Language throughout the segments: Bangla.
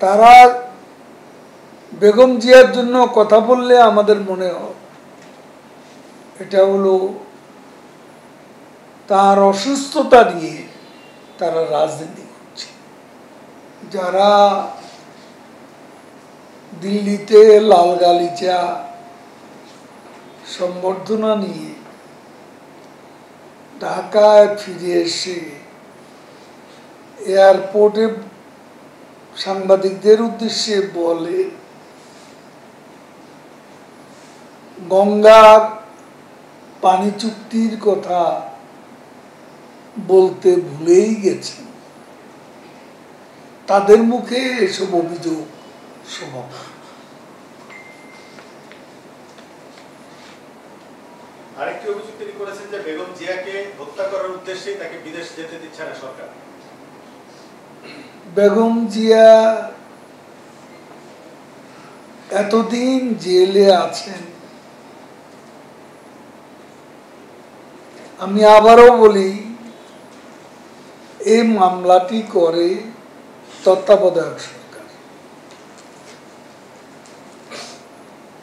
তারা বেগম জিয়ার জন্য কথা বললে আমাদের মনে হয় এটা হলো তার অসুস্থতা নিয়ে তারা রাজনীতি করছে। যারা দিল্লিতে লাল গালিচা সম্বর্ধনা নিয়ে ঢাকায় ফিরে এসে এয়ারপোর্টে সাংবাদিকদের উদ্দেশ্যে বলে গঙ্গার পানি চুক্তির কথা বলতে ভুলেই গেছেন, তাদের মুখে এসব অভিযোগ স্বভাব। আরেকটি অভিযোগ তিনি করেছেন যে বেগম জিয়াকে হত্যা করার উদ্দেশ্যে তাকে বিদেশ যেতে দিচ্ছে না সরকার। বেগম জিয়া এতদিন জেলে আছেন, আমি আবারও বলি এই মামলাটি করে তত্ত্বাবধায়ক সরকার।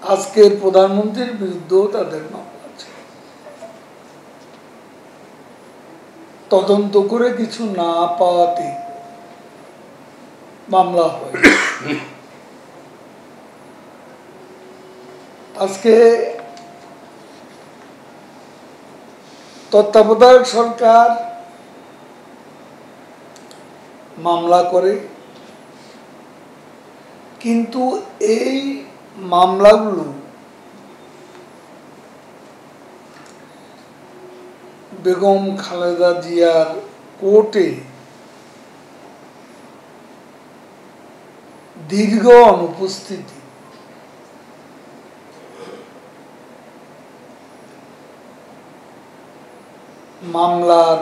আজকের প্রধানমন্ত্রীর বিরুদ্ধেও তাদের মামলা আছে। তদন্ত করে কিছু না পাওয়াতে মামলা হয়। আজকে তত্ত্বাবধায়ক সরকার মামলা করে, কিন্তু এই মামলাগুলো বেগম খালেদা জিয়ার কোর্টে দীর্ঘ অনুপস্থিতি, মামলার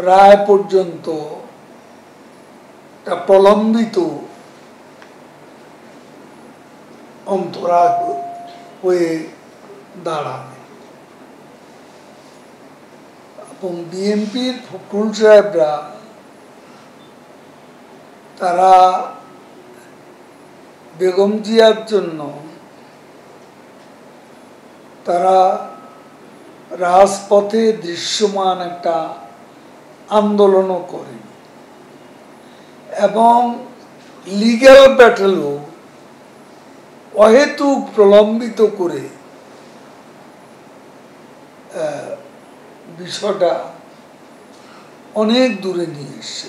রায় পর্যন্ত প্রলম্বিত অন্তরা হয়ে দাঁড়ায় এবং বিএনপির ফখরুল সাহেবরা তারা বেগম জিয়ার জন্য তারা রাজপথে দৃশ্যমান একটা আন্দোলনও করে এবং লিগ্যাল ব্যাটেলও অহেতুক প্রলম্বিত করে বিষয়টা অনেক দূরে নিয়ে এসছে।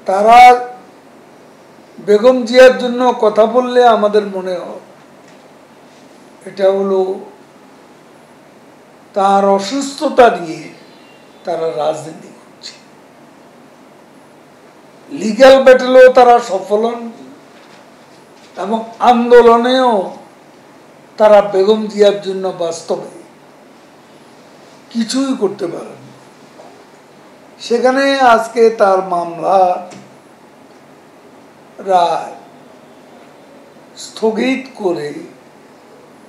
তারা বেগম জিয়ার জন্য কথা বললে আমাদের মনে হয় এটা হলো তার অসুস্থতা নিয়ে তারা রাজনীতি করছে। লিগ্যাল ব্যাটেলেও তারা সফল হন এবং আন্দোলনেও তারা বেগম জিয়ার জন্য বাস্তবে কিছুই করতে পারেন। সেখানে আজকে তার মামলা রায় স্থগিত করে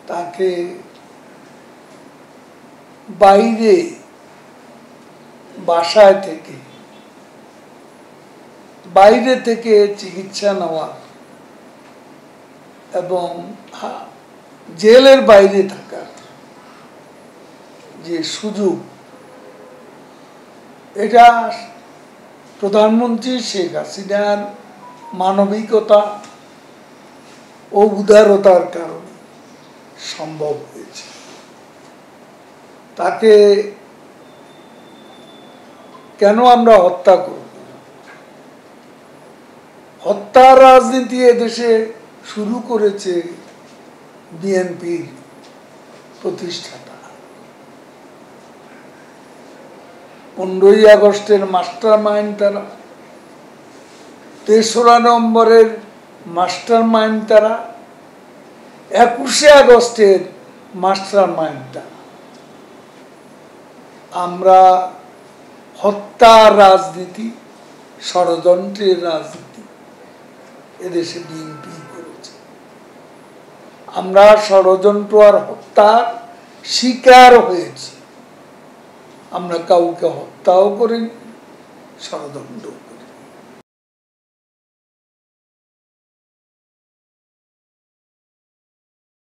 তাকে বাইরে বাসায় থেকে চিকিৎসা নেওয়া এবং জেলের বাইরে থাকা যে সুযোগ, এটা প্রধানমন্ত্রী শেখ হাসিনার মানবিকতা ও উদারতার কারণে সম্ভব হয়েছে। তাকে কেন আমরা হত্যা করব? হত্যার রাজনীতি এদেশে শুরু করেছে বিএনপির প্রতিষ্ঠাতা। 15ই আগস্টের মাস্টার মাইন্ড তারা, 3রা নভেম্বরের মাস্টার মাইন্ড তারা, 21শে আগস্টের মাস্টার মাইন্ড তারা। আমরা হত্যার রাজনীতি, ষড়যন্ত্রের রাজনীতি এদেশে বিএনপি করেছে। আমরা ষড়যন্ত্র আর হত্যার শিকার হয়েছি। আমরা কাউকে হত্যাও করিনি, ষড়যন্ত্র